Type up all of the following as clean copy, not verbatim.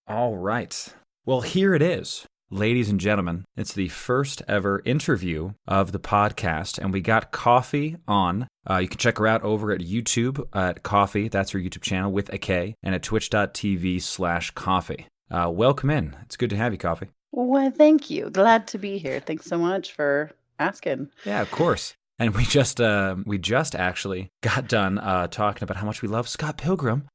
All right. Well, here it is. Ladies and gentlemen, it's the first ever interview of the podcast, and we got Koffee on. You can check her out over at YouTube at Koffee. That's her YouTube channel with a K, and at twitch.tv/Koffee. Welcome in. It's good to have you, Koffee. Well, thank you. Glad to be here. Thanks so much for asking. Yeah, of course. And we just actually got done talking about how much we love Scott Pilgrim.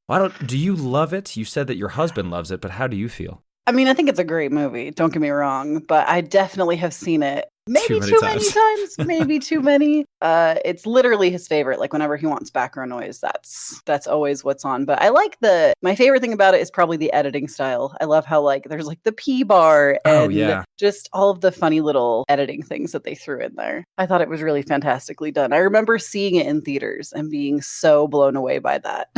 Do you love it? You said that your husband loves it, but how do you feel? I mean, I think it's a great movie. Don't get me wrong, but I definitely have seen it maybe too many times, maybe too many. It's literally his favorite. Like whenever he wants background noise, that's always what's on. But I like my favorite thing about it is probably the editing style. I love how like there's like the P bar and just all of the funny little editing things that they threw in there. I thought it was really fantastically done. I remember seeing it in theaters and being so blown away by that.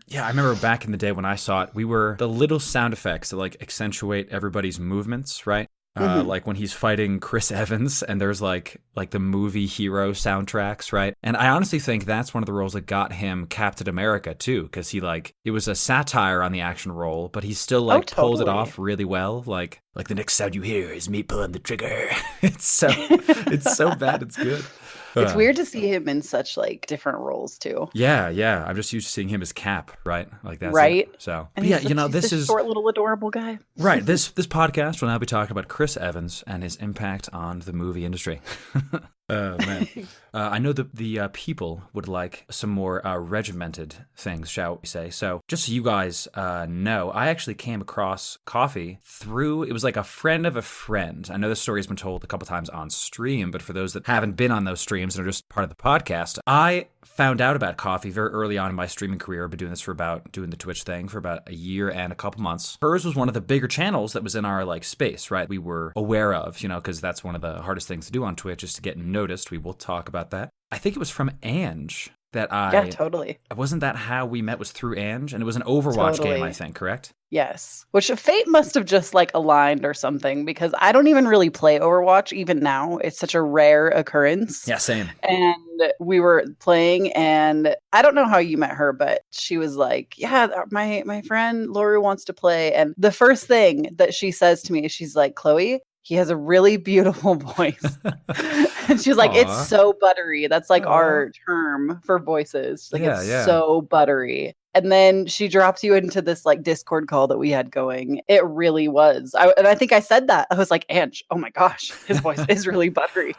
Yeah, I remember back in the day when I saw it, we were the little sound effects that like accentuate everybody's movements, right? Like when he's fighting Chris Evans and there's like the movie hero soundtracks, right? And I honestly think that's one of the roles that got him Captain America too, because it was a satire on the action role, but he still pulled it off really well. Like the next sound you hear is me pulling the trigger. It's so bad, it's good. It's weird to see him in such like different roles too. Yeah. I'm just used to seeing him as Cap, right? Like that's right. It. So and yeah, this is short little adorable guy. Right. This podcast will now be talking about Chris Evans and his impact on the movie industry. Oh, man. I know that the people would like some more regimented things, shall we say. So just so you guys know, I actually came across Koffee through, it was like a friend of a friend. I know this story has been told a couple times on stream, but for those that haven't been on those streams and are just part of the podcast, I found out about Koffee very early on in my streaming career. I've been doing this doing the Twitch thing for about a year and a couple months. Hers was one of the bigger channels that was in our like space, right? We were aware of, because that's one of the hardest things to do on Twitch is to get noticed. We will talk about that. I think it was from Ange that Yeah, totally. Wasn't that how we met, was through Ange? And it was an Overwatch game, I think, correct? Yes. Which fate must have just like aligned or something, because I don't even really play Overwatch even now. It's such a rare occurrence. Yeah, same. And we were playing and I don't know how you met her, but she was like, yeah, my friend Loru wants to play. And the first thing that she says to me is she's like, Chloe, he has a really beautiful voice. And she's like, it's so buttery. That's like our term for voices. Like it's so buttery. And then she dropped you into this like Discord call that we had going. It really was. And I think I said that. I was like, Ange, oh my gosh, his voice is really buttery.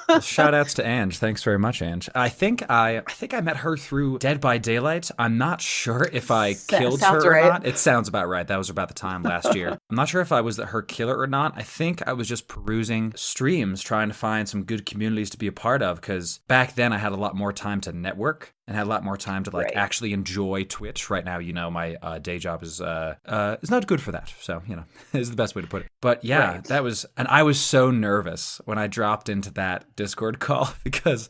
Well, shout outs to Ange. Thanks very much, Ange. I think I met her through Dead by Daylight. I'm not sure if I killed her or not. It sounds about right. That was about the time last year. I'm not sure if I was her killer or not. I think I was just perusing streams, trying to find some good communities to be a part of, because back then I had a lot more time to network and had a lot more time to actually enjoy Twitch. Right now, my day job is not good for that. So, is the best way to put it. But yeah, that was, and I was so nervous when I dropped into that Discord call because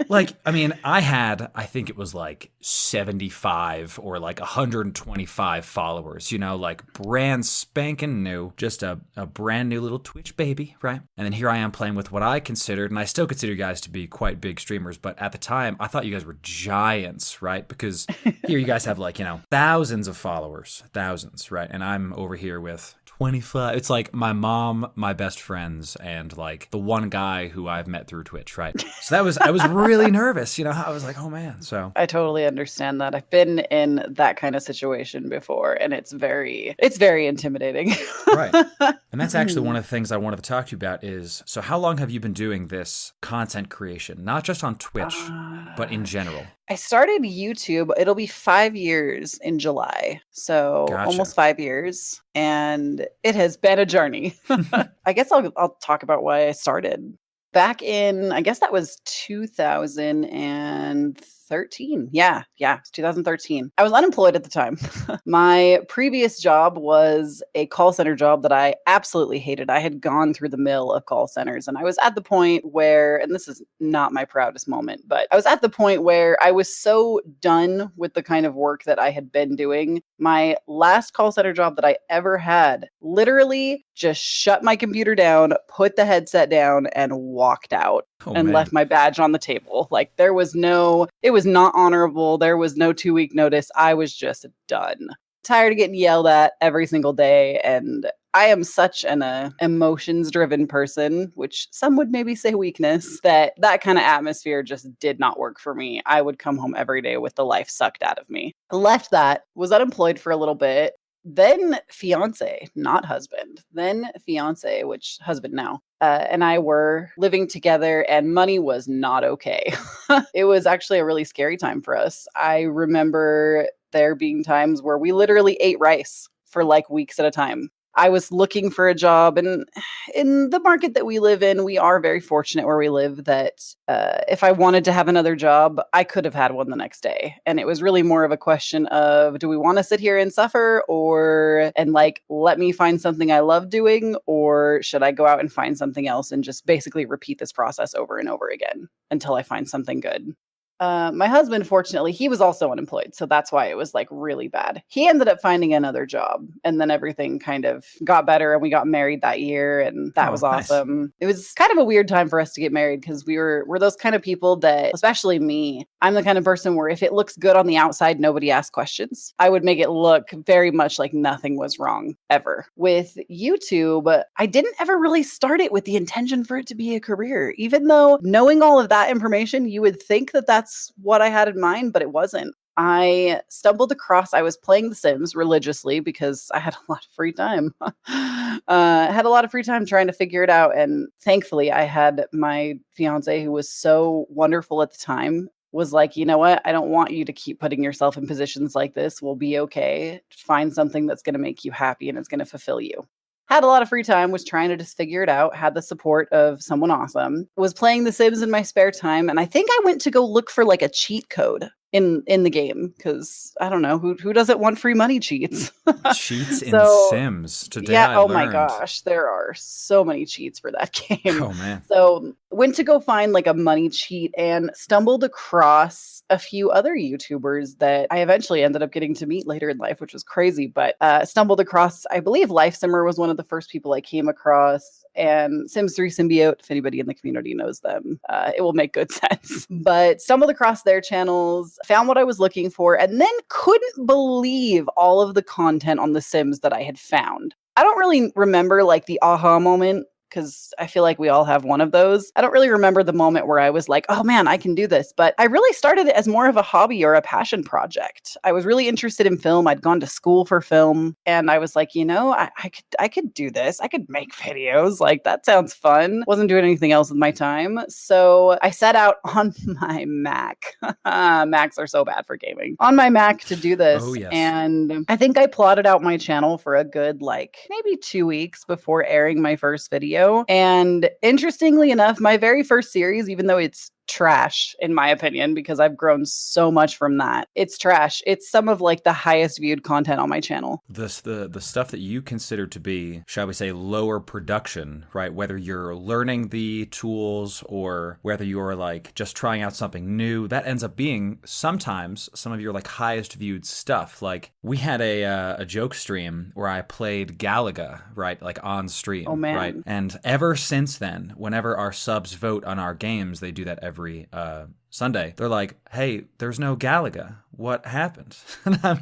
I think it was like 75 or like 125 followers, like brand spanking new, just a brand new little Twitch baby, right? And then here I am playing with what I considered, and I still consider you guys to be quite big streamers, but at the time I thought you guys were giants, right? Because here you guys have thousands of followers, right? And I'm over here with 25. It's like my mom, my best friends, and the one guy who I've met through Twitch, right? So I was really nervous, I was like, oh man. So I totally understand that. I've been in that kind of situation before, and it's very intimidating. Right. And that's actually one of the things I wanted to talk to you about is, so how long have you been doing this content creation? Not just on Twitch, but in general. I started YouTube. It'll be 5 years in July. So almost 5 years. And it has been a journey. I guess I'll talk about why I started. Back in, I guess that was 2013. Yeah, it's 2013. I was unemployed at the time. My previous job was a call center job that I absolutely hated. I had gone through the mill of call centers, and I was at the point where, and this is not my proudest moment, but I was at the point where I was so done with the kind of work that I had been doing. My last call center job that I ever had, literally just shut my computer down, put the headset down, and walked out left my badge on the table. It was not honorable. There was no 2-week notice. I was just done. tired of getting yelled at every single day. And I am such an emotions driven person, which some would maybe say weakness, that kind of atmosphere just did not work for me. I would come home every day with the life sucked out of me. Left that, was unemployed for a little bit. Then fiance, not husband, then fiance, which husband now, and I were living together, and money was not okay. It was actually a really scary time for us. I remember there being times where we literally ate rice for like weeks at a time. I was looking for a job, and in the market that we live in, we are very fortunate where we live that if I wanted to have another job, I could have had one the next day. And it was really more of a question of, do we want to sit here and suffer and let me find something I love doing, or should I go out and find something else and just basically repeat this process over and over again until I find something good? My husband, fortunately, he was also unemployed. So that's why it was like really bad. He ended up finding another job, and then everything kind of got better, and we got married that year, and that was awesome. Nice. It was kind of a weird time for us to get married because we're those kind of people that, especially me, I'm the kind of person where if it looks good on the outside, nobody asks questions. I would make it look very much like nothing was wrong ever. With YouTube, I didn't ever really start it with the intention for it to be a career, even though knowing all of that information, you would think that that's what I had in mind, but it wasn't. I was playing The Sims religiously because I had a lot of free time. Had a lot of free time trying to figure it out. And thankfully, I had my fiance, who was so wonderful at the time, was like, you know what? I don't want you to keep putting yourself in positions like this. We'll be okay. Find something that's going to make you happy and it's going to fulfill you. Had a lot of free time, was trying to just figure it out, had the support of someone awesome, was playing The Sims in my spare time, and I think I went to go look for like a cheat code in the game because I don't know who doesn't want free money cheats. Cheats in Sims. Today yeah, I oh learned. my gosh, there are so many cheats for that game. Oh man. So went to go find like a money cheat and stumbled across a few other YouTubers that I eventually ended up getting to meet later in life, which was crazy. But stumbled across, I believe Life Simmer was one of the first people I came across. And Sims 3 Symbiote, if anybody in the community knows them, it will make good sense. But stumbled across their channels, found what I was looking for, and then couldn't believe all of the content on The Sims that I had found. I don't really remember like the aha moment, because I feel like we all have one of those. I don't really remember the moment where I was like, oh man, I can do this. But I really started it as more of a hobby or a passion project. I was really interested in film. I'd gone to school for film. And I was like, I could do this. I could make videos. Like, that sounds fun. Wasn't doing anything else with my time. So I set out on my Mac. Macs are so bad for gaming. On my Mac to do this. Oh, yes. And I think I plotted out my channel for a good, maybe 2 weeks before airing my first video. And interestingly enough, my very first series, even though it's trash in my opinion, because I've grown so much from that, it's trash. It's some of like the highest viewed content on my channel. The stuff that you consider to be, shall we say, lower production, right? Whether you're learning the tools or whether you're like just trying out something new, that ends up being sometimes some of your like highest viewed stuff. Like we had a joke stream where I played Galaga, right? Like on stream. Oh man. Right? And ever since then, whenever our subs vote on our games, they do that every Sunday. They're like, hey, there's no Galaga. What happened? And I'm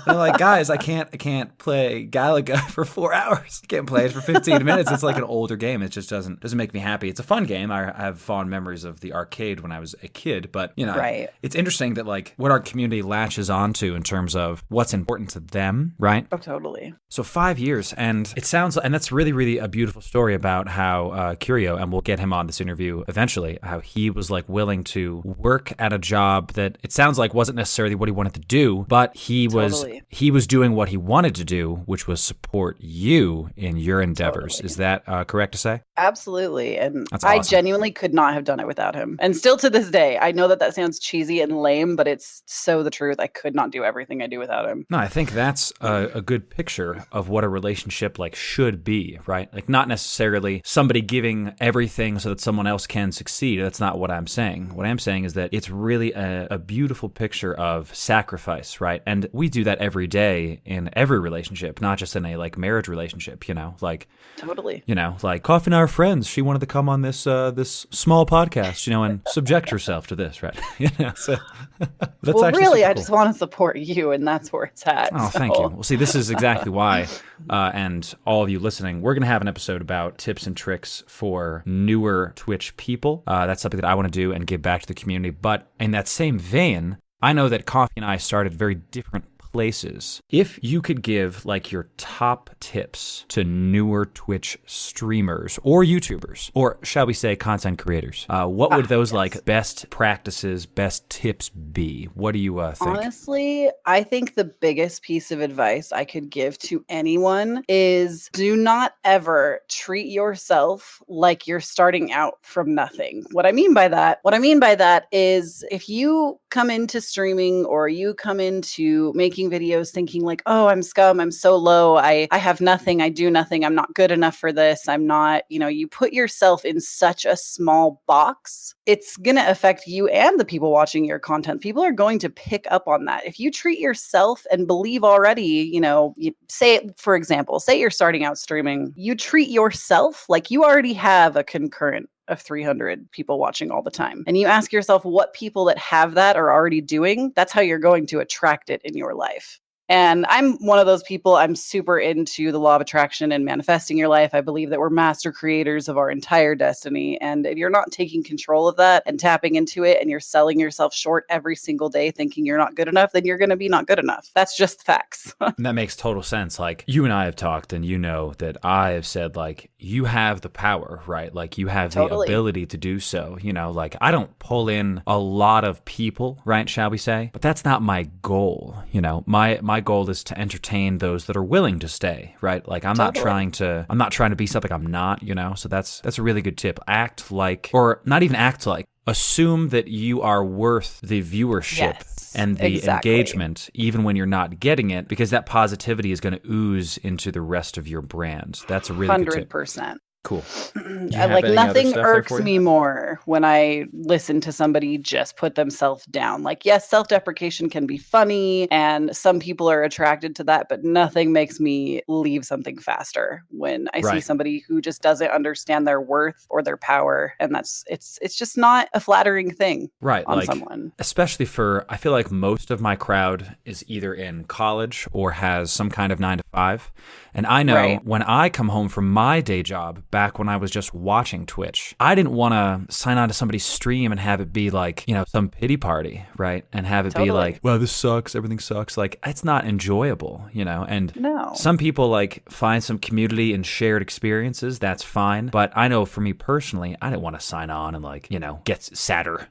like, guys, I can't play Galaga for 4 hours. I can't play it for 15 minutes. It's like an older game. It just doesn't make me happy. It's a fun game. I have fond memories of the arcade when I was a kid, but right. It's interesting that like what our community latches onto in terms of what's important to them, right? Oh, totally. So 5 years, and it sounds, and that's really, really a beautiful story about how Curio, and we'll get him on this interview eventually, how he was like willing to work at a job that it sounds like wasn't necessarily what he wanted to do, but he was doing what he wanted to do, which was support you in your endeavors. Totally. Is that correct to say? Absolutely. And that's awesome. I genuinely could not have done it without him. And still to this day, I know that sounds cheesy and lame, but it's so the truth. I could not do everything I do without him. No, I think that's a good picture of what a relationship like should be, right? Like not necessarily somebody giving everything so that someone else can succeed. That's not what I'm saying. What I'm saying is that it's really a beautiful picture of sacrifice, right? And we do that every day in every relationship, not just in a like marriage relationship, like Totally. like Koffee and I are friends. She wanted to come on this this small podcast, and subject herself to this, right? So that's well, actually really, super I cool. just want to support you, and that's where it's at. Oh, thank you. Well, see, this is exactly why, and all of you listening, we're going to have an episode about tips and tricks for newer Twitch people. That's something that I want to do and give back to the community. But in that same vein, I know that Koffee and I started very different places. If you could give like your top tips to newer Twitch streamers or YouTubers, or shall we say content creators, what would those like best practices, best tips be? What do you think? Honestly, I think the biggest piece of advice I could give to anyone is do not ever treat yourself like you're starting out from nothing. What I mean by that is if you come into streaming or you come into making videos thinking like, oh, I'm scum, I'm so low, I have nothing, I do nothing, I'm not good enough for this, I'm not, you put yourself in such a small box, it's going to affect you and the people watching your content. People are going to pick up on that. If you treat yourself and believe already, you say, for example, say you're starting out streaming, you treat yourself like you already have a concurrent of 300 people watching all the time. And you ask yourself what people that have that are already doing, that's how you're going to attract it in your life. And I'm one of those people, I'm super into the law of attraction and manifesting your life. I believe that we're master creators of our entire destiny. And if you're not taking control of that and tapping into it and you're selling yourself short every single day thinking you're not good enough, then you're going to be not good enough. That's just facts. That makes total sense. Like you and I have talked and that I have said like you have the power, right? Like you have the ability to do so, like I don't pull in a lot of people, right? Shall we say, but that's not my goal. My goal is to entertain those that are willing to stay, right? Like I'm not trying to be something I'm not, so that's a really good tip. Act like, or not even act like, assume that you are worth the viewership and the engagement, even when you're not getting it, because that positivity is going to ooze into the rest of your brand. That's a really good tip. 100%. Cool. Like nothing irks me more when I listen to somebody just put themselves down. Like, yes, self-deprecation can be funny and some people are attracted to that, but nothing makes me leave something faster when I see somebody who just doesn't understand their worth or their power. And it's just not a flattering thing on someone. Especially I feel like most of my crowd is either in college or has some kind of 9-to-5. And I know when I come home from my day job, back when I was just watching Twitch, I didn't want to sign on to somebody's stream and have it be like, some pity party, right? And have it be like, well, this sucks, everything sucks. Like, it's not enjoyable, and some people like find some community and shared experiences. That's fine. But I know for me personally, I didn't want to sign on and like, get sadder,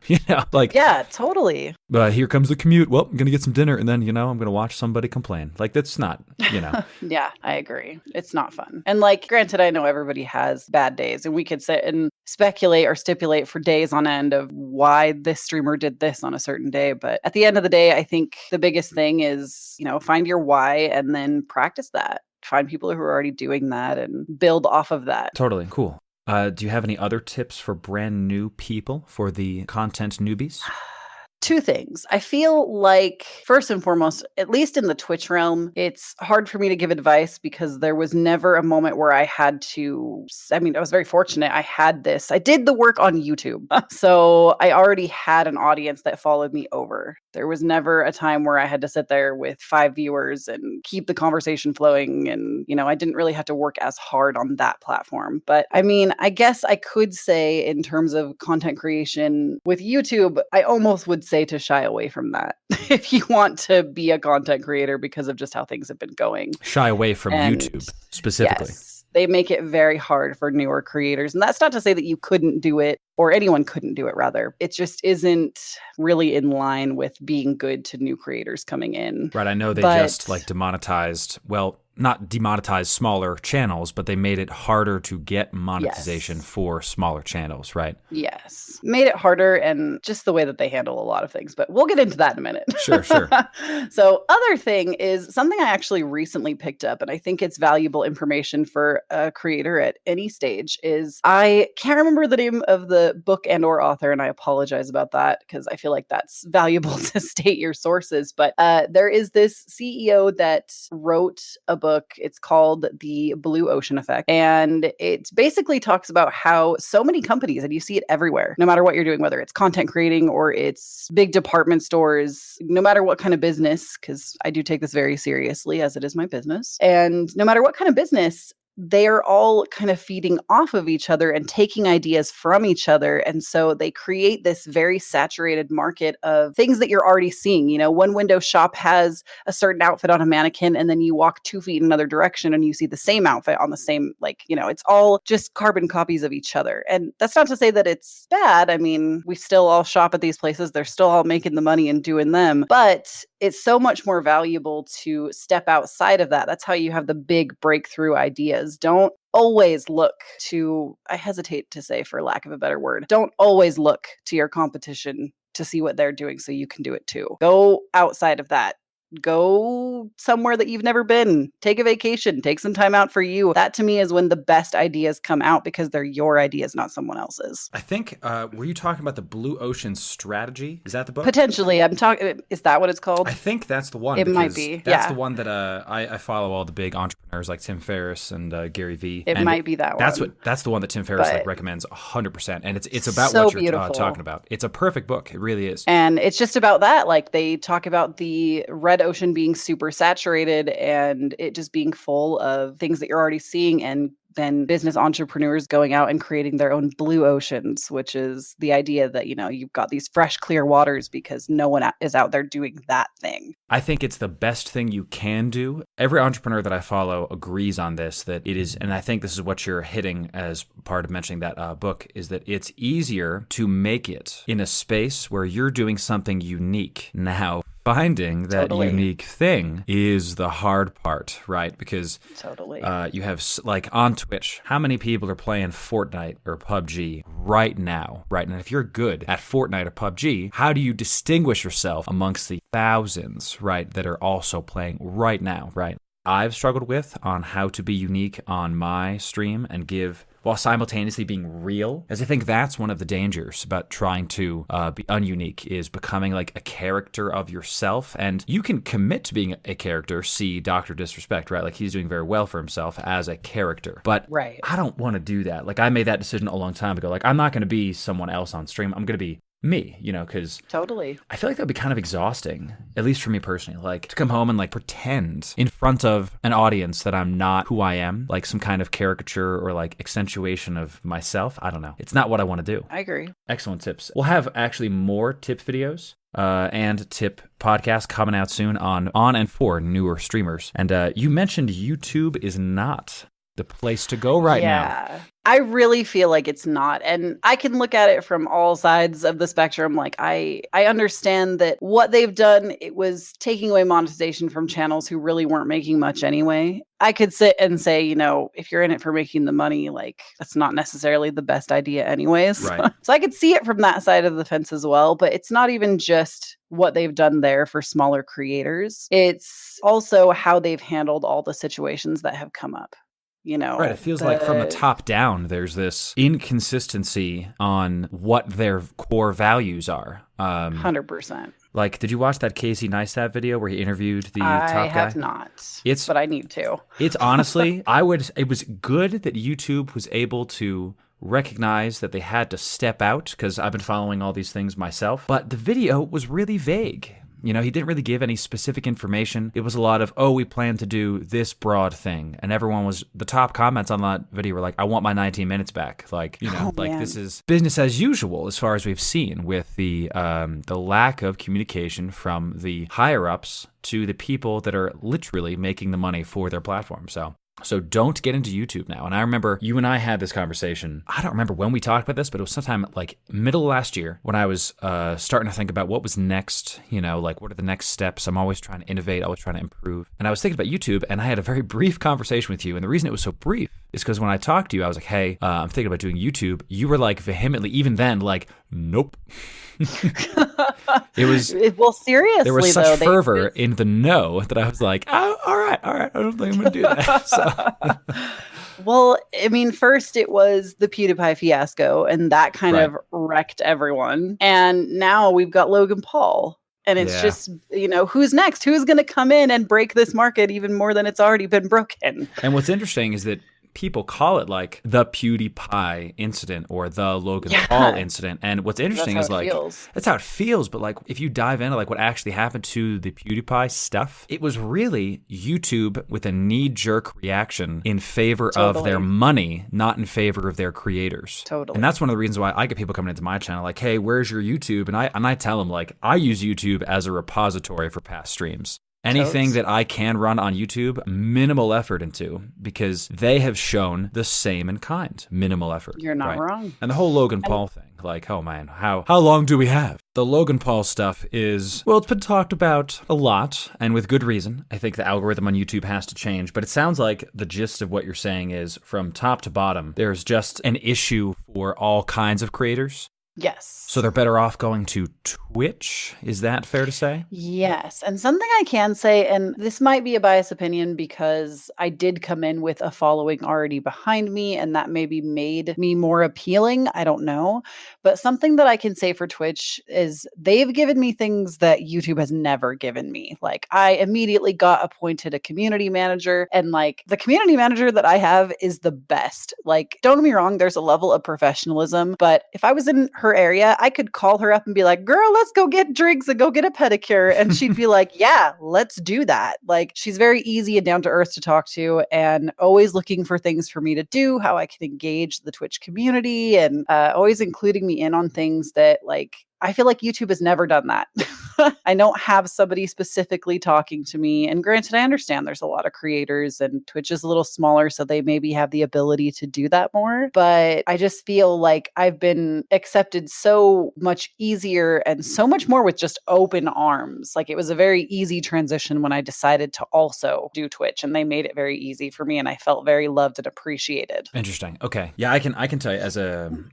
like. Yeah, totally. But here comes the commute. Well, I'm going to get some dinner and then, I'm going to watch somebody complain. Like, that's not, Yeah, I agree. It's not fun. And like, granted, I know everybody has bad days and we could sit and speculate or stipulate for days on end of why this streamer did this on a certain day. But at the end of the day, I think the biggest thing is, find your why and then practice that. Find people who are already doing that and build off of that. Totally. Cool. Do you have any other tips for brand new people, for the content newbies? Two things. I feel like, first and foremost, at least in the Twitch realm, it's hard for me to give advice because there was never a moment where I had to, I was very fortunate. I did the work on YouTube. So I already had an audience that followed me over. There was never a time where I had to sit there with 5 viewers and keep the conversation flowing. And, I didn't really have to work as hard on that platform. But I guess I could say in terms of content creation with YouTube, I almost would say to shy away from that if you want to be a content creator because of just how things have been going. Shy away from YouTube specifically. Yes, they make it very hard for newer creators. And that's not to say that you couldn't do it or anyone couldn't do it, rather. It just isn't really in line with being good to new creators coming in. Right. I know they just like demonetized, not demonetized smaller channels, but they made it harder to get monetization for smaller channels, right? Yes. Made it harder and just the way that they handle a lot of things. But we'll get into that in a minute. Sure. So other thing is something I actually recently picked up, and I think it's valuable information for a creator at any stage, is I can't remember the name of the the book and or author, and I apologize about that because I feel like that's valuable to state your sources. But there is this CEO that wrote a book. It's called The Blue Ocean Effect. And it basically talks about how so many companies, and you see it everywhere, no matter what you're doing, whether it's content creating or it's big department stores, no matter what kind of business, because I do take this very seriously as it is my business. And no matter what kind of business, they're all kind of feeding off of each other and taking ideas from each other. And so they create this very saturated market of things that you're already seeing. You know, one window shop has a certain outfit on a mannequin, and then you walk 2 feet in another direction and you see the same outfit on the same, like, you know, it's all just carbon copies of each other. And that's not to say that it's bad. I mean, we still all shop at these places. They're still all making the money and doing them. But it's so much more valuable to step outside of that. That's how you have the big breakthrough ideas. Don't always look to, I hesitate to say for lack of a better word, don't always look to your competition to see what they're doing so you can do it too. Go outside of that. Go somewhere that you've never been. Take a vacation. Take some time out for you. That to me is when the best ideas come out because they're your ideas, not someone else's. I think, were you talking about the Blue Ocean Strategy? Is that the book? Potentially. I'm talking, is that what it's called? I think that's the one. It might be. That's the one that I follow all the big entrepreneurs like Tim Ferriss and Gary Vee. It might be that one. That's the one that Tim Ferriss recommends 100%. And it's about so what you're beautiful. Talking about. It's a perfect book. It really is. And it's just about that. Like they talk about the red ocean being super saturated and it just being full of things that you're already seeing, and then business entrepreneurs going out and creating their own blue oceans, which is the idea that, you know, you've got these fresh, clear waters because no one is out there doing that thing. I think it's the best thing you can do. Every entrepreneur that I follow agrees on this, that it is, and I think this is what you're hitting as part of mentioning that book, is that it's easier to make it in a space where you're doing something unique. Now, finding that unique thing is the hard part, right? Because you have, like, on Twitch, how many people are playing Fortnite or PUBG right now, right? And if you're good at Fortnite or PUBG, how do you distinguish yourself amongst the thousands, right, that are also playing right now, right? I've struggled with on how to be unique on my stream and give, while simultaneously being real, as I think that's one of the dangers about trying to be ununique, is becoming like a character of yourself. And you can commit to being a character, see Dr. Disrespect, right? Like he's doing very well for himself as a character. But I don't want to do that. Like I made that decision a long time ago. Like I'm not going to be someone else on stream. I'm going to be me, you know, because I feel like that'd be kind of exhausting, at least for me personally, like to come home and like pretend in front of an audience that I'm not who I am, like some kind of caricature or like accentuation of myself. I don't know. It's not what I want to do. I agree. Excellent tips. We'll have actually more tip videos and tip podcasts coming out soon on and for newer streamers. And you mentioned YouTube is not the place to go right now. I really feel like it's not. And I can look at it from all sides of the spectrum. Like I understand that what they've done, it was taking away monetization from channels who really weren't making much anyway. I could sit and say, you know, if you're in it for making the money, like that's not necessarily the best idea anyways. Right. So I could see it from that side of the fence as well. But it's not even just what they've done there for smaller creators. It's also how they've handled all the situations that have come up. You know, right. It feels like from the top down, there's this inconsistency on what their core values are. 100%. Like, did you watch that Casey Neistat video where he interviewed the top guy? I have not, but I need to. It's honestly, it was good that YouTube was able to recognize that they had to step out, because I've been following all these things myself. But the video was really vague. You know, he didn't really give any specific information. It was a lot of, we plan to do this broad thing. And the top comments on that video were like, I want my 19 minutes back. Like, you know, this is business as usual as far as we've seen with the lack of communication from the higher ups to the people that are literally making the money for their platform. So don't get into YouTube now. And I remember you and I had this conversation. I don't remember when we talked about this, but it was sometime like middle of last year when I was starting to think about what was next, you know, like what are the next steps? I'm always trying to innovate, always trying to improve. And I was thinking about YouTube, and I had a very brief conversation with you. And the reason it was so brief is because when I talked to you, I was like, hey, I'm thinking about doing YouTube. You were like vehemently, even then, like, nope. It was, well, seriously, there was such fervor in the no that I was like, oh, all right, I don't think I'm gonna do that. So. Well, I mean, first it was the PewDiePie fiasco, and that kind Right. of wrecked everyone. And now we've got Logan Paul. And it's Yeah. just, who's next? Who's going to come in and break this market even more than it's already been broken? And what's interesting is that people call it like the PewDiePie incident or the Logan Paul incident. And what's interesting is like, that's how it feels. But like, if you dive into like what actually happened to the PewDiePie stuff, it was really YouTube with a knee-jerk reaction in favor of their money, not in favor of their creators. Totally. And that's one of the reasons why I get people coming into my channel like, hey, where's your YouTube? And I tell them like, I use YouTube as a repository for past streams. Anything that I can run on YouTube, minimal effort into, because they have shown the same in kind. Minimal effort. You're not wrong. And the whole Logan Paul thing, like, oh man, how long do we have? The Logan Paul stuff is, well, it's been talked about a lot, and with good reason. I think the algorithm on YouTube has to change, but it sounds like the gist of what you're saying is, from top to bottom, there's just an issue for all kinds of creators. Yes. So they're better off going to Twitch? Is that fair to say? Yes. And something I can say, and this might be a biased opinion because I did come in with a following already behind me, and that maybe made me more appealing. I don't know. But something that I can say for Twitch is they've given me things that YouTube has never given me. Like, I immediately got appointed a community manager, and like the community manager that I have is the best. Like, don't get me wrong, there's a level of professionalism, but if I was in her area, I could call her up and be like, girl, let's go get drinks and go get a pedicure. And she'd be like, yeah, let's do that. Like, she's very easy and down to earth to talk to, and always looking for things for me to do, how I can engage the Twitch community, and always including me in on things that, like, I feel like YouTube has never done that. I don't have somebody specifically talking to me. And granted, I understand there's a lot of creators and Twitch is a little smaller, so they maybe have the ability to do that more. But I just feel like I've been accepted so much easier and so much more with just open arms. Like, it was a very easy transition when I decided to also do Twitch, and they made it very easy for me, and I felt very loved and appreciated. Interesting. Okay. Yeah, I can tell you as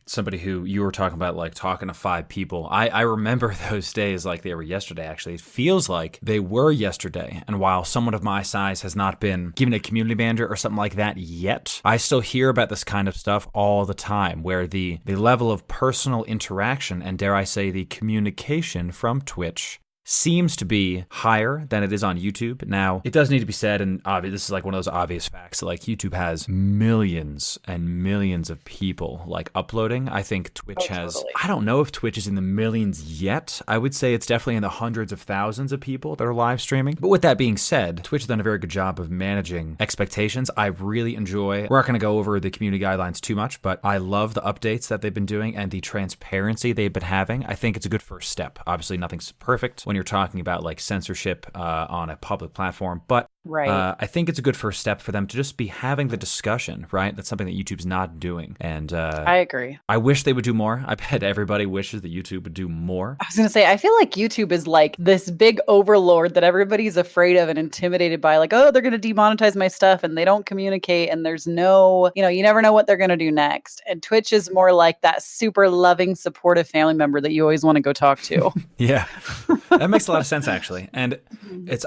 somebody who you were talking about, like talking to 5 people. I remember those days like they were yesterday, actually. It feels like they were yesterday. And while someone of my size has not been given a community manager or something like that yet, I still hear about this kind of stuff all the time, where the level of personal interaction and, dare I say, the communication from Twitch seems to be higher than it is on YouTube. Now, it does need to be said, and this is like one of those obvious facts, that like YouTube has millions and millions of people like uploading. I think Twitch has, I don't know if Twitch is in the millions yet. I would say it's definitely in the hundreds of thousands of people that are live streaming. But with that being said, Twitch has done a very good job of managing expectations. I really enjoy, we're not going to go over the community guidelines too much, but I love the updates that they've been doing and the transparency they've been having. I think it's a good first step. Obviously, nothing's perfect when you're talking about like censorship on a public platform, but I think it's a good first step for them to just be having the discussion, right? That's something that YouTube's not doing. And I agree. I wish they would do more. I bet everybody wishes that YouTube would do more. I was going to say, I feel like YouTube is like this big overlord that everybody's afraid of and intimidated by, like, oh, they're going to demonetize my stuff, and they don't communicate, and there's no, you never know what they're going to do next. And Twitch is more like that super loving, supportive family member that you always want to go talk to. Yeah, that makes a lot of sense, actually. And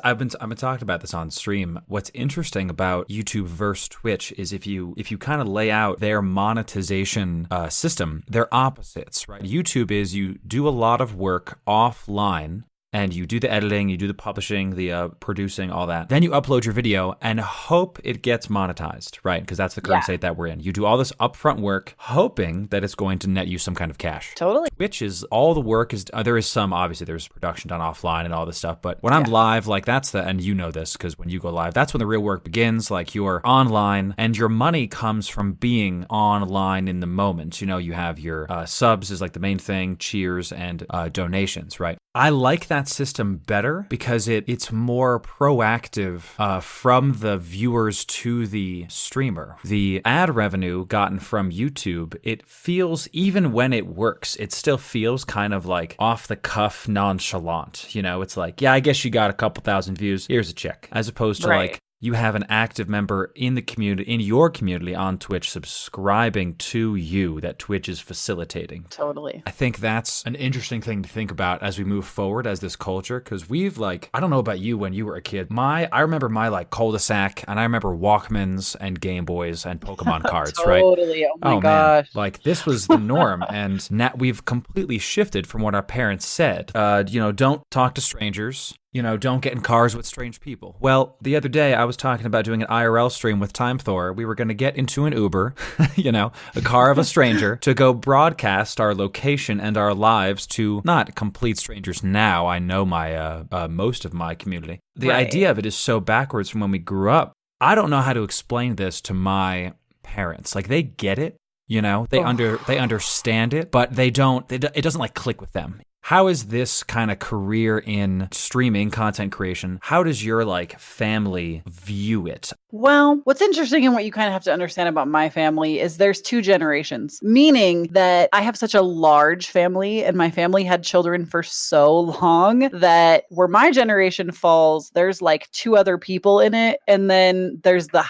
I've been talking about this on stream. What's interesting about YouTube versus Twitch is if you kind of lay out their monetization system, they're opposites, right? YouTube is you do a lot of work offline, and you do the editing, you do the publishing, the producing, all that. Then you upload your video and hope it gets monetized, right? Because that's the current state that we're in. You do all this upfront work, hoping that it's going to net you some kind of cash. Totally. Twitch is, all the work is, there is some, obviously there's production done offline and all this stuff, but when I'm live, like that's and you know this, because when you go live, that's when the real work begins. Like, you're online, and your money comes from being online in the moment. You have your subs is like the main thing, cheers, and donations, right? I like that system better because it's more proactive from the viewers to the streamer. The ad revenue gotten from YouTube, it feels, even when it works, it still feels kind of like off the cuff, nonchalant. It's like, yeah, I guess you got a couple thousand views, here's a check, as opposed to like you have an active member in the community, in your community on Twitch, subscribing to you that Twitch is facilitating. Totally. I think that's an interesting thing to think about as we move forward as this culture, because we've like, I don't know about you when you were a kid. I remember my like cul-de-sac, and I remember Walkmans and Game Boys and Pokemon cards, right? Totally. Oh my Man. gosh. Like this was the norm, and now we've completely shifted from what our parents said. Don't talk to strangers. Don't get in cars with strange people. Well, the other day I was talking about doing an IRL stream with Time Thor. We were going to get into an Uber, a car of a stranger, to go broadcast our location and our lives to not complete strangers now. I know my most of my community. The idea of it is so backwards from when we grew up. I don't know how to explain this to my parents. Like, they get it, they understand it, but they don't. It doesn't like click with them. How is this kind of career in streaming content creation? How does your like family view it? Well, what's interesting and what you kind of have to understand about my family is there's 2 generations, meaning that I have such a large family and my family had children for so long that where my generation falls, there's like 2 other people in it. And then there's the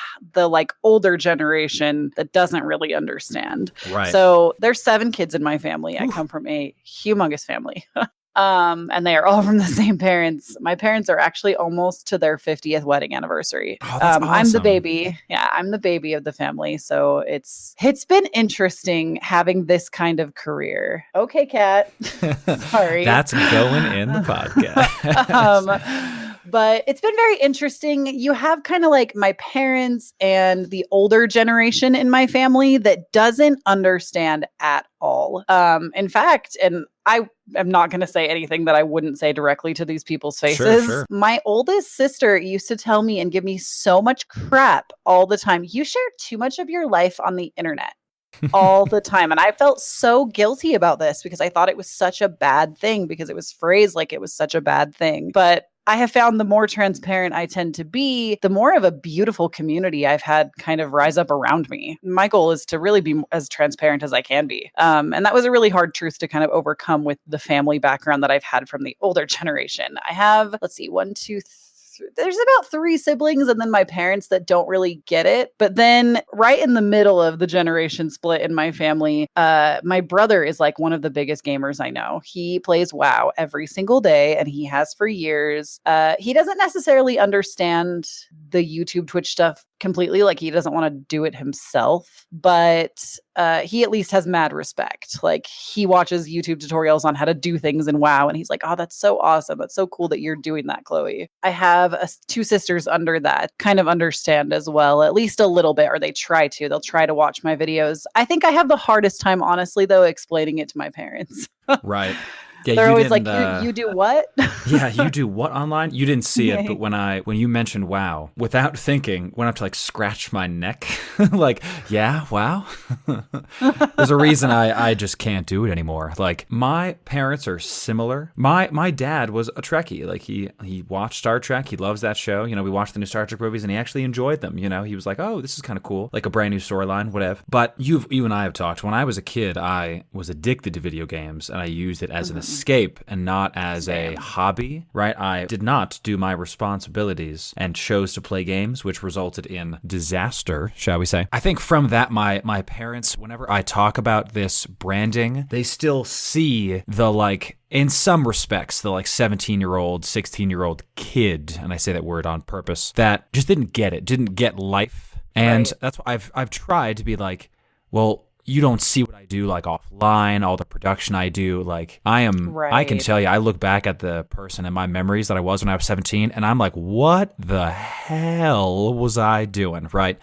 like older generation that doesn't really understand. Right. So there's 7 kids in my family. I come from a humongous family. And they are all from the same parents. My parents are actually almost to their 50th wedding anniversary. Oh, that's awesome. I'm the baby. Yeah, I'm the baby of the family. So it's been interesting having this kind of career. Okay, Kat. Sorry. That's going in the podcast. But it's been very interesting. You have kind of like my parents and the older generation in my family that doesn't understand at all. In fact, and I am not going to say anything that I wouldn't say directly to these people's faces. Sure. My oldest sister used to tell me and give me so much crap all the time. You share too much of your life on the internet. All the time. And I felt so guilty about this because I thought it was such a bad thing because it was phrased like it was such a bad thing. But I have found the more transparent I tend to be, the more of a beautiful community I've had kind of rise up around me. My goal is to really be as transparent as I can be. And that was a really hard truth to kind of overcome with the family background that I've had from the older generation. I have, there's about 3 siblings and then my parents that don't really get it. But then right in the middle of the generation split in my family, my brother is like one of the biggest gamers I know. He plays WoW every single day and he has for years. He doesn't necessarily understand the YouTube, Twitch stuff completely. Like he doesn't want to do it himself, but he at least has mad respect. Like he watches YouTube tutorials on how to do things in WoW and he's like, oh, that's so awesome. That's so cool that you're doing that, Chloe. I have 2 sisters under that kind of understand as well, at least a little bit, or they try to. They'll try to watch my videos. I think I have the hardest time, honestly, though, explaining it to my parents. Right. Yeah, they're always like, you do what? Yeah, you do what online? You didn't see it, but when you mentioned WoW, without thinking, went up to like scratch my neck. Like, yeah, WoW? There's a reason I just can't do it anymore. Like, my parents are similar. My dad was a Trekkie. Like, he watched Star Trek. He loves that show. We watched the new Star Trek movies, and he actually enjoyed them. He was like, oh, this is kind of cool. Like a brand new storyline, whatever. But you and I have talked. When I was a kid, I was addicted to video games, and I used it as an escape and not as a hobby, right? I did not do my responsibilities and chose to play games, which resulted in disaster, shall we say. I think from that, my parents, whenever I talk about this branding, they still see the like, in some respects, the like 17-year-old, 16-year-old kid, and I say that word on purpose, that just didn't get it, didn't get life. And that's why I've tried to be like, well, you don't see what I do like offline, all the production I do. Like I can tell you, I look back at the person and my memories that I was when I was 17 and I'm like, what the hell was I doing? Right.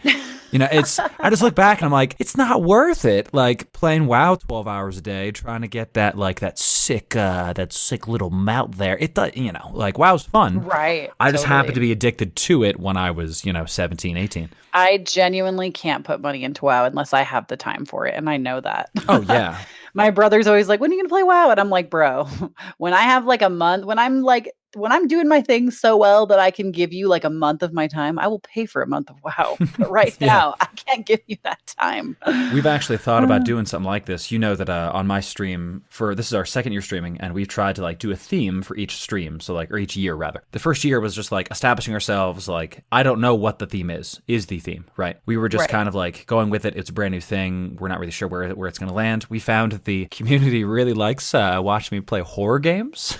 I just look back and I'm like, it's not worth it. Like playing WoW 12 hours a day, trying to get that sick little mount there. It does, like WoW's fun. Right. I just happened to be addicted to it when I was, 17, 18. I genuinely can't put money into WoW unless I have the time for it. And I know that. Oh, yeah. My brother's always like, when are you going to play WoW? And I'm like, bro, when I have like a month, when when I'm doing my thing so well that I can give you like a month of my time, I will pay for a month of WoW. But right now, I can't give you that time. We've actually thought about doing something like this. You know that on my stream, this is our second year streaming, and we've tried to like do a theme for each stream. So like, or each year rather. The first year was just like establishing ourselves. Like, I don't know what the theme is the theme, right? We were just kind of like going with it. It's a brand new thing. We're not really sure where it's going to land. We found that the community really likes watching me play horror games.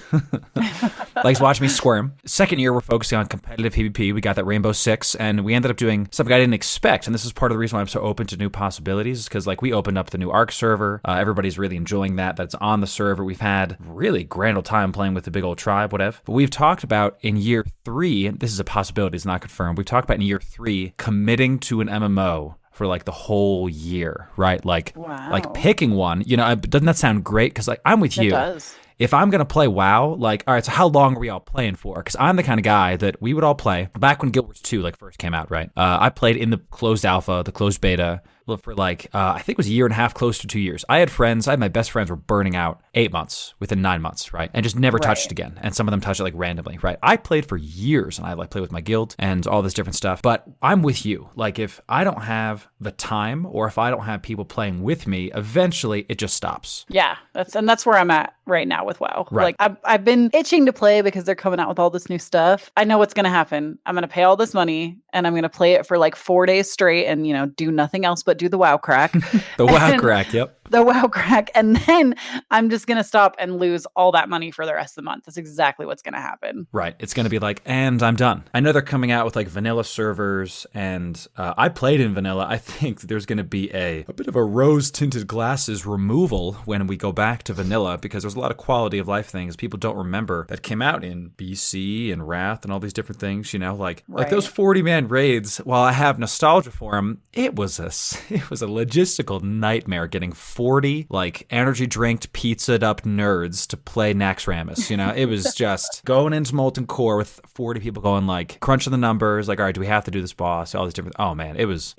Likes watching me squirm. Second year, we're focusing on competitive PvP. We got that Rainbow Six, and we ended up doing something I didn't expect. And this is part of the reason why I'm so open to new possibilities, because like we opened up the new Arc server. Everybody's really enjoying that. That's on the server. We've had really grand old time playing with the big old tribe, whatever. But we've talked about in year 3, this is a possibility, it's not confirmed. We've talked about in year 3 committing to an MMO for like the whole year, right? Like, like picking one, doesn't that sound great? Because like I'm with you. It does. If I'm going to play WoW, like, all right, so how long are we all playing for? Because I'm the kind of guy that we would all play back when Guild Wars 2 like first came out, right? I played in the closed alpha, the closed beta for like, I think it was a year and a half, close to 2 years. I had my best friends were burning out 8 months within 9 months, right? And just never touched it again. And some of them touched it like randomly, right? I played for years and I like played with my guild and all this different stuff. But I'm with you. Like if I don't have the time or if I don't have people playing with me, eventually it just stops. Yeah, that's where I'm at right now with WoW. Right. Like I've been itching to play because they're coming out with all this new stuff. I know what's going to happen. I'm going to pay all this money and I'm going to play it for like 4 days straight and, do nothing else but do the WoW crack. The WoW crack, yep. The WoW crack. And then I'm just going to stop and lose all that money for the rest of the month. That's exactly what's going to happen. Right. It's going to be like, and I'm done. I know they're coming out with like vanilla servers and I played in vanilla. I think there's going to be a bit of a rose-tinted glasses removal when we go back to vanilla because there's a lot of quality of life things people don't remember that came out in BC and Wrath and all these different things, like those 40-man raids, while I have nostalgia for them, it was a logistical nightmare getting 40 like energy drinked pizzaed up nerds to play Naxxramas. It was just going into Molten Core with 40 people going like crunching the numbers, like, all right, do we have to do this boss? All these different. Oh man, it was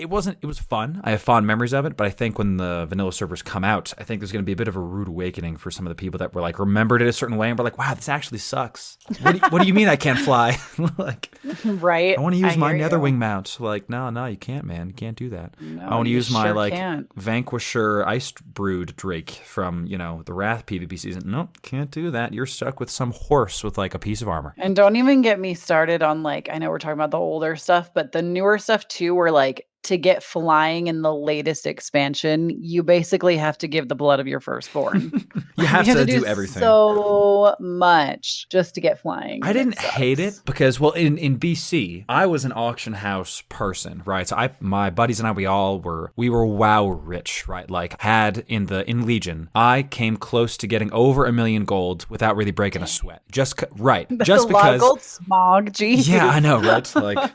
fun. I have fond memories of it, but I think when the vanilla servers come out, I think there's going to be a bit of a rude awakening for some of the people that were like remembered it a certain way and were like, wow, this actually sucks. What do you mean I can't fly? Like, right? I want to use my Netherwing mount. Like, no, you can't, man. You can't do that. No, I want to use my like Vanquisher Ice Brood Drake from the Wrath PvP season. Nope, can't do that. You're stuck with some horse with like a piece of armor. And don't even get me started on like, I know we're talking about the older stuff, but the newer stuff too, where like to get flying in the latest expansion, you basically have to give the blood of your firstborn. You have to do everything. So much just to get flying. I didn't hate it because, well, in BC, I was an auction house person, right? So my buddies and I, we were WoW rich, right? Like had in Legion, I came close to getting over 1 million gold without really breaking a sweat. That's because a lot of gold smog. Geez. Yeah, I know, right? Like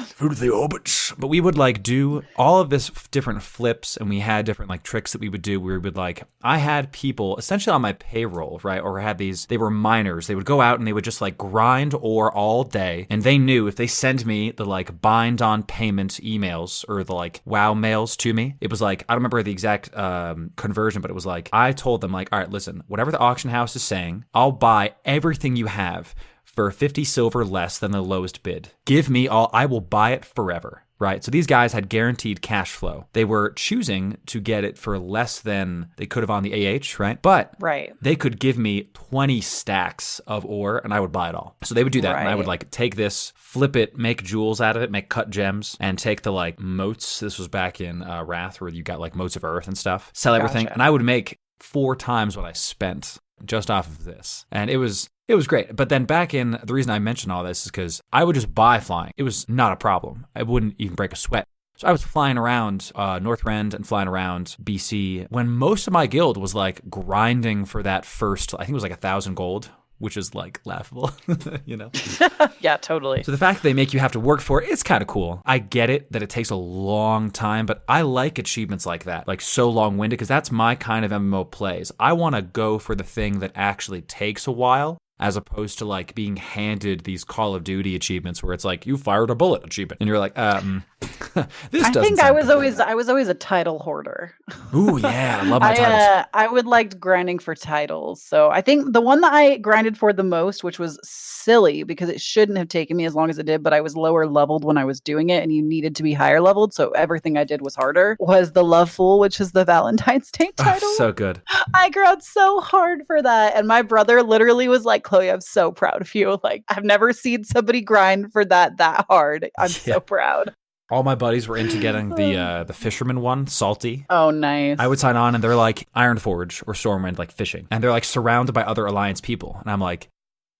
fruit of the orbits. But we would like do all of this different flips and we had different like tricks that we would do. We would like, I had people essentially on my payroll, right? Or had they were miners. They would go out and they would just like grind ore all day. And they knew if they send me the like bind on payment emails or the like WoW mails to me, it was like, I don't remember the exact conversion, but it was like, I told them like, all right, listen, whatever the auction house is saying, I'll buy everything you have for 50 silver less than the lowest bid. Give me all, I will buy it forever. Right. So these guys had guaranteed cash flow. They were choosing to get it for less than they could have on the AH, right? But they could give me 20 stacks of ore and I would buy it all. So they would do that. And I would like take this, flip it, make jewels out of it, make cut gems, and take the like moats. This was back in Wrath where you got like moats of earth and stuff. Sell everything. And I would make 4 times what I spent just off of this. And it was great. But then back in, the reason I mention all this is because I would just buy flying. It was not a problem. I wouldn't even break a sweat. So I was flying around Northrend and flying around BC when most of my guild was like grinding for that first, I think it was like 1,000 gold, which is like laughable, Yeah, totally. So the fact that they make you have to work for it, it's kind of cool. I get it that it takes a long time, but I like achievements like that, like so long-winded, because that's my kind of MMO plays. I want to go for the thing that actually takes a while. as opposed to like being handed these Call of Duty achievements where it's like you fired a bullet achievement and you're like, this I doesn't think sound good. I was always a title hoarder. Ooh, yeah, I love my titles. I would liked grinding for titles. So I think the one that I grinded for the most, which was silly because it shouldn't have taken me as long as it did, but I was lower leveled when I was doing it and you needed to be higher leveled, so everything I did was harder, was the Love Fool, which is the Valentine's Day Oh, title. so good. I ground so hard for that. And my brother literally was like, Chloe, I'm so proud of you. Like, I've never seen somebody grind for that hard. I'm Yeah. so proud. All my buddies were into getting the fisherman one, salty. Oh, nice. I would sign on and they're like Ironforge or Stormwind, like fishing. And they're like surrounded by other Alliance people. And I'm like,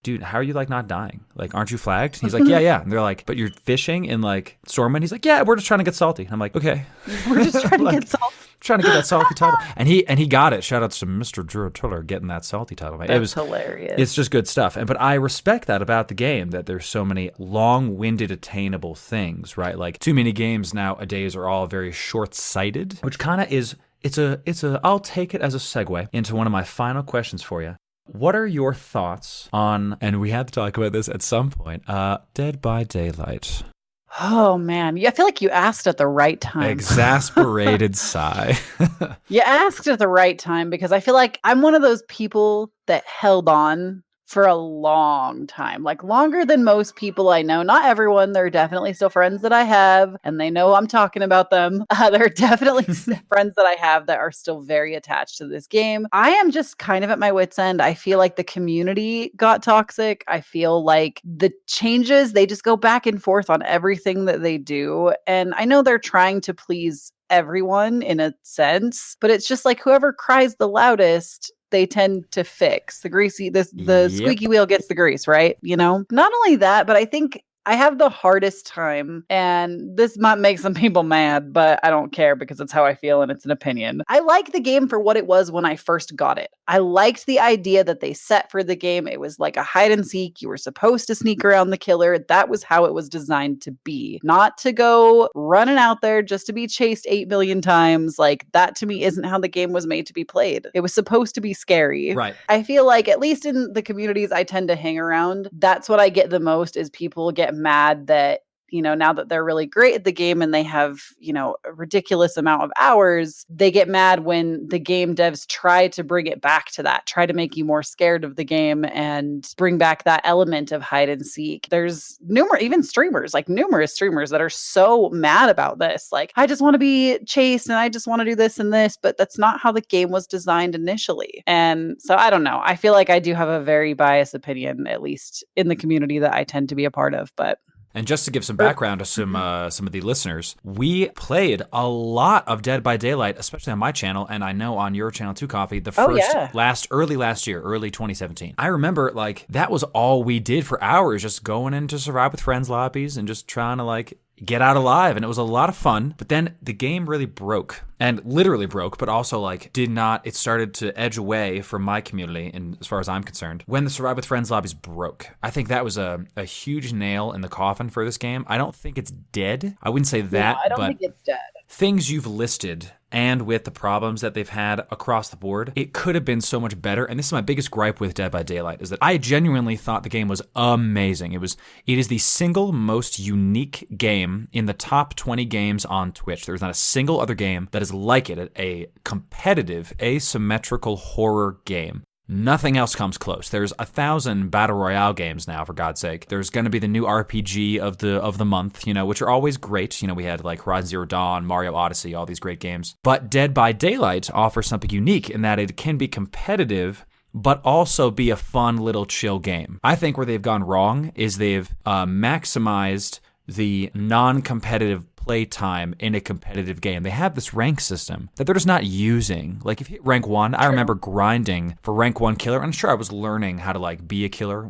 dude, how are you like not dying? Like, aren't you flagged? He's like, yeah. And they're like, but you're fishing in like Stormwind? He's like, yeah, we're just trying to get salty. And I'm like, okay. We're just trying to get salty. Trying to get that salty title. And he got it. Shout out to Mr. Drew Tiller getting that salty title. That's it was hilarious. It's just good stuff. But I respect that about the game, that there's so many long-winded attainable things, right? Like too many games nowadays are all very short-sighted, which kind of is I'll take it as a segue into one of my final questions for you. What are your thoughts on, and we had to talk about this at some point, Dead by Daylight? Oh, man. Yeah, I feel like you asked at the right time. Exasperated sigh. You asked at the right time because I feel like I'm one of those people that held on for a long time, like longer than most people I know. Not everyone. There are definitely still friends that I have, and they know I'm talking about them. There are definitely friends that I have that are still very attached to this game. I am just kind of at my wit's end. I feel like the community got toxic. I feel like the changes, they just go back and forth on everything that they do. And I know they're trying to please everyone in a sense, but it's just like whoever cries the loudest, they tend to fix. The squeaky wheel gets the grease, right? You know, not only that, but I think I have the hardest time, and this might make some people mad, but I don't care because it's how I feel and it's an opinion. I like the game for what it was when I first got it. I liked the idea that they set for the game. It was like a hide and seek. You were supposed to sneak around the killer. That was how it was designed to be, not to go running out there just to be chased 8 million times. Like, that to me isn't how the game was made to be played. It was supposed to be scary. Right. I feel like, at least in the communities I tend to hang around, that's what I get the most is people get mad that, you know, now that they're really great at the game and they have, you know, a ridiculous amount of hours, they get mad when the game devs try to bring it back to that, try to make you more scared of the game and bring back that element of hide and seek. There's numerous streamers that are so mad about this. Like, I just want to be chased and I just want to do this and this, but that's not how the game was designed initially. And so I don't know. I feel like I do have a very biased opinion, at least in the community that I tend to be a part of, but And just to give some background to some of the listeners, we played a lot of Dead by Daylight, especially on my channel, and I know on your channel too, Koffee, early last year, early 2017. I remember, like, that was all we did for hours, just going into Survive with Friends lobbies and just trying to, like, get out alive, and it was a lot of fun. But then the game really broke, and literally broke, but also like it started to edge away from my community, and as far as I'm concerned, when the Survive with Friends lobbies broke. I think that was a huge nail in the coffin for this game. I don't think it's dead. I wouldn't say that, I don't think it's dead. Things you've listed, and with the problems that they've had across the board, it could have been so much better. And this is my biggest gripe with Dead by Daylight, is that I genuinely thought the game was amazing. It is the single most unique game in the top 20 games on Twitch. There's not a single other game that is like it, a competitive, asymmetrical horror game. Nothing else comes close. There's 1,000 battle royale games now, for God's sake. There's going to be the new RPG of the month, you know, which are always great. You know, we had like Horizon Zero Dawn, Mario Odyssey, all these great games. But Dead by Daylight offers something unique in that it can be competitive, but also be a fun little chill game. I think where they've gone wrong is they've maximized the non-competitive playtime in a competitive game. They have this rank system that they're just not using. Like, if you hit rank 1, I remember grinding for rank 1 killer. I'm sure I was learning how to like be a killer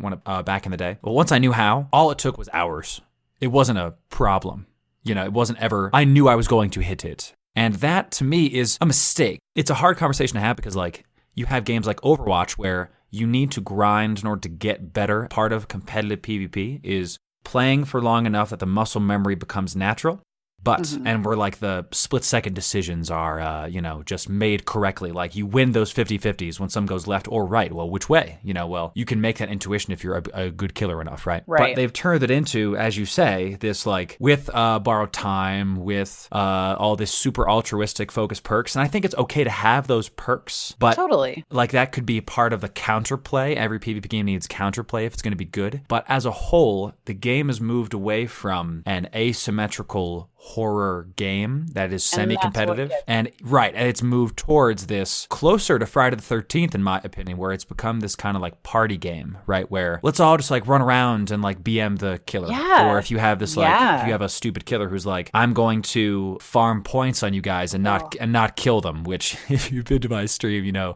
back in the day. But once I knew how, all it took was hours. It wasn't a problem. You know, it wasn't ever, I knew I was going to hit it. And that to me is a mistake. It's a hard conversation to have because, like, you have games like Overwatch where you need to grind in order to get better. Part of competitive PvP is playing for long enough that the muscle memory becomes natural. but, and where like the split second decisions are, just made correctly. Like you win those 50-50s when some goes left or right. Well, which way? Well, you can make that intuition if you're a good killer enough, right? But they've turned it into, as you say, this like with borrowed time, with all this super altruistic focus perks. And I think it's okay to have those perks, but totally, like that could be part of the counterplay. Every PvP game needs counterplay if it's going to be good. But as a whole, the game has moved away from an asymmetrical horror game that is semi-competitive and it's moved towards this closer to Friday the 13th in my opinion, where it's become this kind of like party game, right, where let's all just like run around and like BM the killer. Or if you have this like if you have a stupid killer who's like, I'm going to farm points on you guys and not kill them, which if you've been to my stream,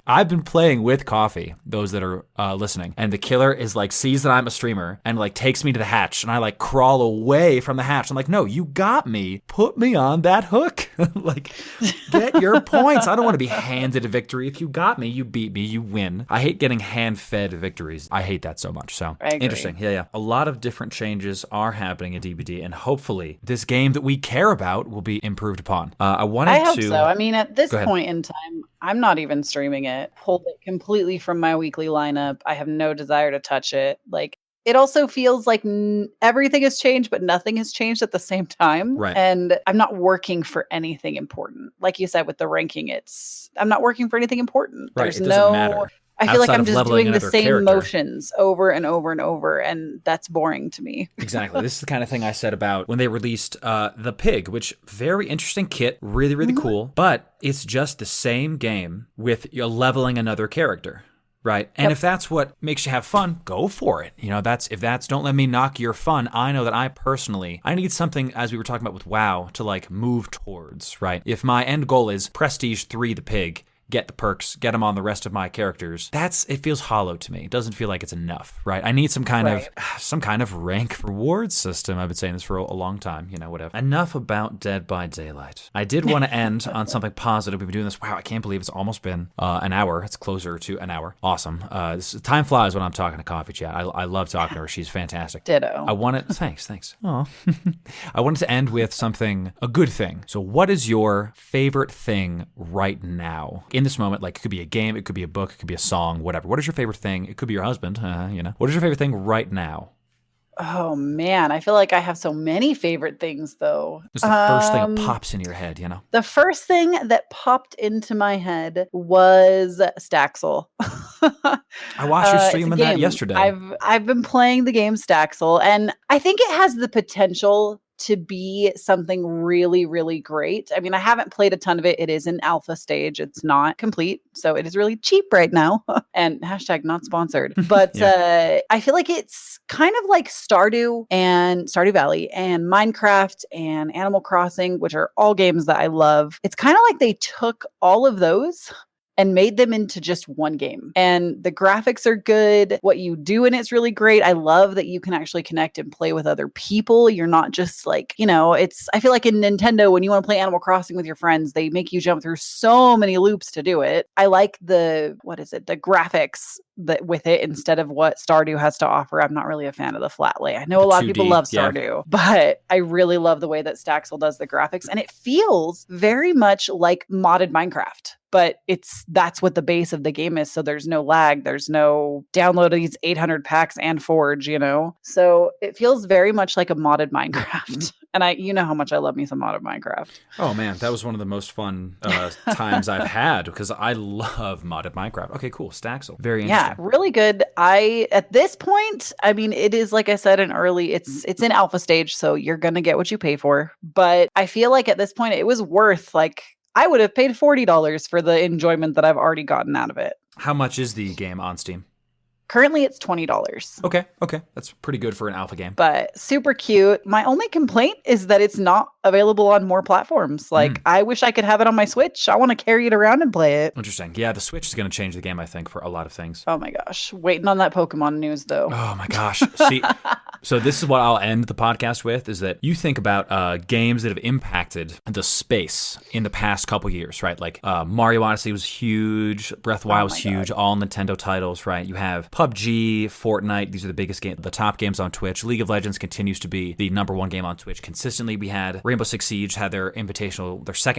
I've been playing with Koffee, those that are listening, and the killer is like sees that I'm a streamer and like takes me to the hatch and I like crawl away from the hatch. I'm like, no, you got me. Put me on that hook. Like, get your points. I don't want to be handed a victory. If you got me, you beat me, you win. I hate getting hand-fed victories. I hate that so much. So, interesting. Yeah. A lot of different changes are happening in DBD, and hopefully this game that we care about will be improved upon. I hope so. I mean, at this point in time, I'm not even streaming it. Pulled it completely from my weekly lineup. I have no desire to touch it. Like, it also feels like everything has changed, but nothing has changed at the same time. Right. And I'm not working for anything important. Like you said, with the ranking, I'm not working for anything important. Right. There's it doesn't matter. I feel like I'm just doing the same motions over and over and over, and that's boring to me. Exactly. This is the kind of thing I said about when they released The Pig, which very interesting kit, really, really cool, but it's just the same game with leveling another character. Right. And if that's what makes you have fun, go for it. Don't let me knock your fun. I know that I need something, as we were talking about with WoW, to like move towards, right? If my end goal is Prestige 3 the Pig, get the perks, get them on the rest of my characters, it feels hollow to me. It doesn't feel like it's enough, right? I need some kind of rank reward system. I've been saying this for a long time, whatever. Enough about Dead by Daylight. I did want to end on something positive. We've been doing this. Wow, I can't believe it's almost been an hour. It's closer to an hour. Awesome. Time flies when I'm talking to Coffee Chat. I love talking to her. She's fantastic. Ditto. Thanks. Oh, I wanted to end with a good thing. So what is your favorite thing right now? In this moment, like it could be a game, it could be a book, it could be a song, whatever. What is your favorite thing? It could be your husband, What is your favorite thing right now? Oh man, I feel like I have so many favorite things though. It's the first thing that pops in your head, The first thing that popped into my head was Staxel. I watched you stream on that yesterday. I've been playing the game Staxel, and I think it has the potential to be something really, really great. I mean, I haven't played a ton of it. It is in alpha stage. It's not complete. So it is really cheap right now. And hashtag not sponsored. But I feel like it's kind of like Stardew and Stardew Valley and Minecraft and Animal Crossing, which are all games that I love. It's kind of like they took all of those and made them into just one game. And the graphics are good. What you do in it's really great. I love that you can actually connect and play with other people. You're not just like, I feel like in Nintendo, when you want to play Animal Crossing with your friends, they make you jump through so many loops to do it. I like the graphics that with it instead of what Stardew has to offer. I'm not really a fan of the flat lay. I know a lot of people love Stardew, but I really love the way that Staxel does the graphics, and it feels very much like modded Minecraft. But that's what the base of the game is. So there's no lag. There's no download these 800 packs and Forge, So it feels very much like a modded Minecraft. And how much I love me some modded Minecraft. Oh man, that was one of the most fun times I've had because I love modded Minecraft. Okay, cool. Staxel. Very interesting. Yeah, really good. At this point, I mean, it is, like I said, it's in alpha stage. So you're going to get what you pay for. But I feel like at this point, it was worth I would have paid $40 for the enjoyment that I've already gotten out of it. How much is the game on Steam? Currently, it's $20. Okay. That's pretty good for an alpha game. But super cute. My only complaint is that it's not available on more platforms. I wish I could have it on my Switch. I want to carry it around and play it. Interesting. Yeah, the Switch is going to change the game, I think, for a lot of things. Oh my gosh. Waiting on that Pokemon news, though. Oh my gosh. See, So this is what I'll end the podcast with, is that you think about games that have impacted the space in the past couple years, right? Like Mario Odyssey was huge, Breath of the Wild was huge, all Nintendo titles, right? You have PUBG, Fortnite, these are the biggest games, the top games on Twitch. League of Legends continues to be the number one game on Twitch consistently. We had Rainbow Six Siege had their second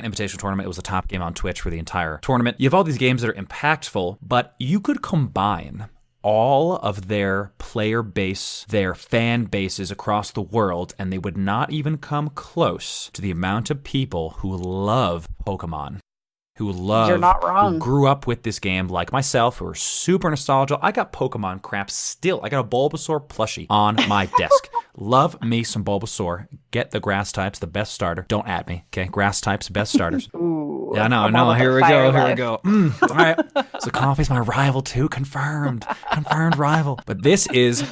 invitational tournament. It was the top game on Twitch for the entire tournament. You have all these games that are impactful, but you could combine all of their player base, their fan bases across the world, and they would not even come close to the amount of people who love Pokemon. You're not wrong. Who grew up with this game, like myself, who are super nostalgic. I got Pokemon crap still. I got a Bulbasaur plushie on my desk. Love me some Bulbasaur. Get the grass types, the best starter. Don't at me, okay? Grass types, best starters. Ooh, yeah, I know. Here we go. All right. So Koffee's my rival too. Confirmed rival. But this is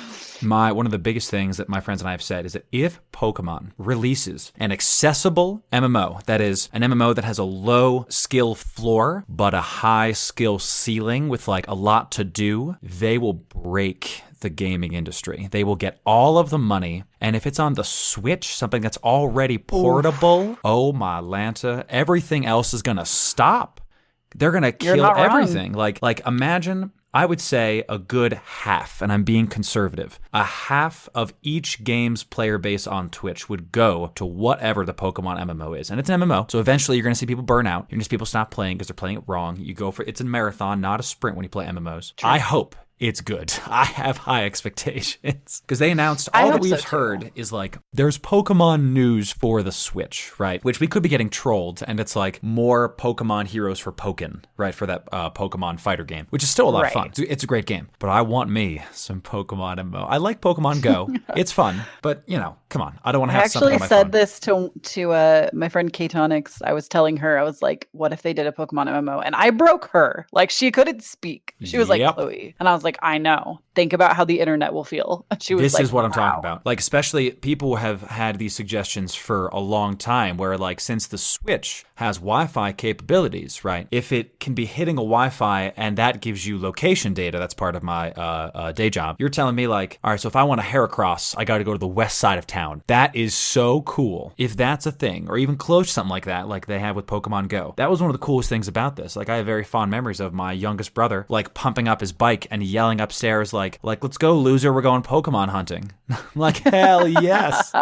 one of the biggest things that my friends and I have said is that if Pokemon releases an accessible MMO, that is an MMO that has a low skill floor but a high skill ceiling with like a lot to do, they will break the gaming industry. They will get all of the money. And if it's on the Switch, something that's already portable, oh my Lanta, everything else is going to stop. They're going to kill everything. Like imagine, I would say a good half, and I'm being conservative, a half of each game's player base on Twitch would go to whatever the Pokemon MMO is. And it's an MMO, so eventually you're going to see people burn out. You're going to see people stop playing because they're playing it wrong. It's a marathon, not a sprint when you play MMOs. True. I hope it's good. I have high expectations because they announced all that we've heard is like there's Pokemon news for the Switch, right? Which we could be getting trolled, and it's like more Pokemon Heroes for Pokken, right? For that Pokemon fighter game, which is still a lot of fun. It's a great game, but I want me some Pokemon MMO. I like Pokemon Go. It's fun, but come on. I don't want to have something on my phone. I actually said this to my friend Katonix. I was telling her, I was like, what if they did a Pokemon MMO? And I broke her. Like, she couldn't speak. She was like, Chloe. And I was like, I know. Think about how the internet will feel. She was this like, is what I'm talking about. Like, especially people have had these suggestions for a long time where, like, since the Switch has Wi-Fi capabilities, right? If it can be hitting a Wi-Fi and that gives you location data, that's part of my day job. You're telling me, like, all right, so if I want a Heracross, I got to go to the west side of town. That is so cool. If that's a thing, or even close to something like that, like they have with Pokemon Go. That was one of the coolest things about this. Like, I have very fond memories of my youngest brother, like, pumping up his bike and yelling upstairs, like, let's go, loser, we're going Pokemon hunting. Like, hell yes.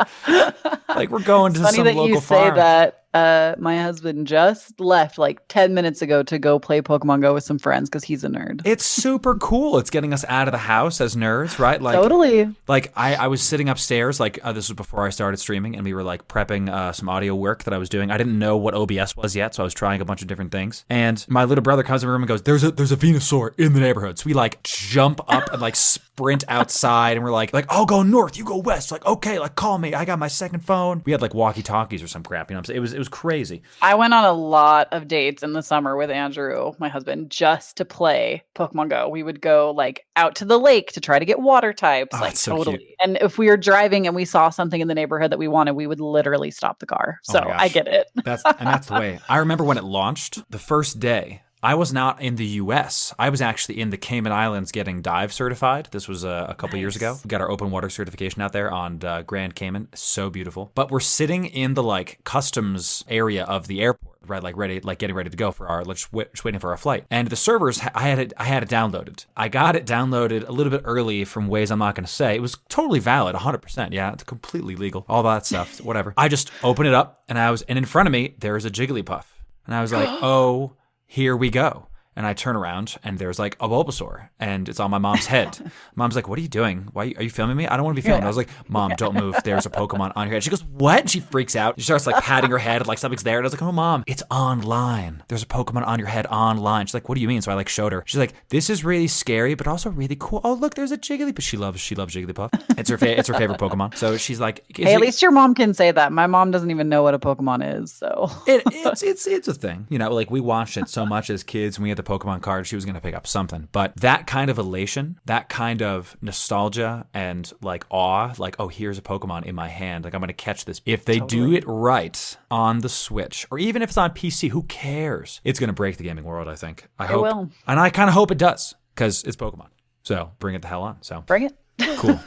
Like, we're going to some local farm. Funny that you say that. My husband just left like 10 minutes ago to go play Pokemon Go with some friends because he's a nerd. It's super cool. It's getting us out of the house as nerds, right? Like, totally. Like I was sitting upstairs, like this was before I started streaming, and we were like prepping some audio work that I was doing. I didn't know what OBS was yet, so I was trying a bunch of different things. And my little brother comes in the room and goes, "There's a Venusaur in the neighborhood." So we like jump up and like sprint outside, and we're like, I'll go north, you go west. Like, okay, like call me. I got my second phone. We had like walkie-talkies or some crap. You know what I'm saying? It was crazy. I went on a lot of dates in the summer with Andrew, my husband, just to play Pokemon Go. We would go like out to the lake to try to get water types. Like so totally. Cute. And if we were driving and we saw something in the neighborhood that we wanted, we would literally stop the car. So I get it. That's the way. I remember when it launched, the first day, I was not in the U.S. I was actually in the Cayman Islands getting dive certified. This was a couple years ago. We got our open water certification out there on Grand Cayman. So beautiful. But we're sitting in the like customs area of the airport, right? Like getting ready to go for our, just waiting for our flight. And the servers, I had it downloaded. I got it downloaded a little bit early from ways I'm not going to say. It was totally valid, 100%. Yeah, it's completely legal. All that stuff, whatever. I just opened it up and in front of me, there's a Jigglypuff. And I was like, oh, here we go. And I turn around and there's like a Bulbasaur and it's on my mom's head. Mom's like, "What are you doing? Why are you filming me? I don't want to be filmed." Yeah. I was like, "Mom, don't move. There's a Pokemon on your head." She goes, "What?" And she freaks out. She starts like patting her head like something's there. And I was like, "Oh, Mom, it's online. There's a Pokemon on your head online." She's like, "What do you mean?" So I like showed her. She's like, "This is really scary, but also really cool. Oh, look, there's a Jigglypuff." She loves Jigglypuff. It's her favorite Pokemon. So she's like, "Hey, at least your mom can say that. My mom doesn't even know what a Pokemon is." So it's a thing. You know, like we watched it so much as kids and we had the Pokemon card. She was going to pick up something, but that kind of elation, that kind of nostalgia and like awe, like, oh, here's a Pokemon in my hand, like I'm going to catch this. If they do it right on the Switch, or even if it's on PC, who cares? It's going to break the gaming world, I think. I hope. It will. And I kind of hope it does, because it's Pokemon. So bring it the hell on. So bring it. Cool.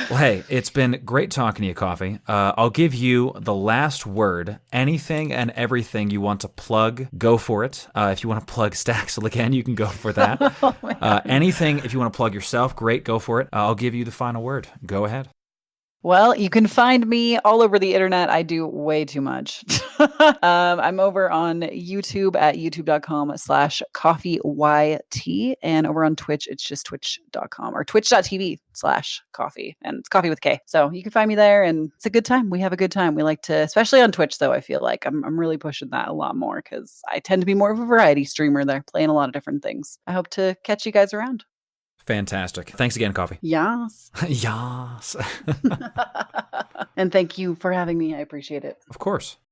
Well, hey, it's been great talking to you, Coffee. I'll give you the last word. Anything and everything you want to plug, go for it. If you want to plug Staxel again, you can go for that. Anything, if you want to plug yourself, great, go for it. I'll give you the final word. Go ahead. Well, you can find me all over the internet. I do way too much. I'm over on YouTube at youtube.com/coffeeyt. And over on Twitch, it's just twitch.com or twitch.tv/coffee. And it's coffee with K. So you can find me there and it's a good time. We have a good time. We like to, especially on Twitch, though, I feel like I'm really pushing that a lot more because I tend to be more of a variety streamer there, playing a lot of different things. I hope to catch you guys around. Fantastic. Thanks again, Coffee. Yes. Yas. And thank you for having me. I appreciate it. Of course.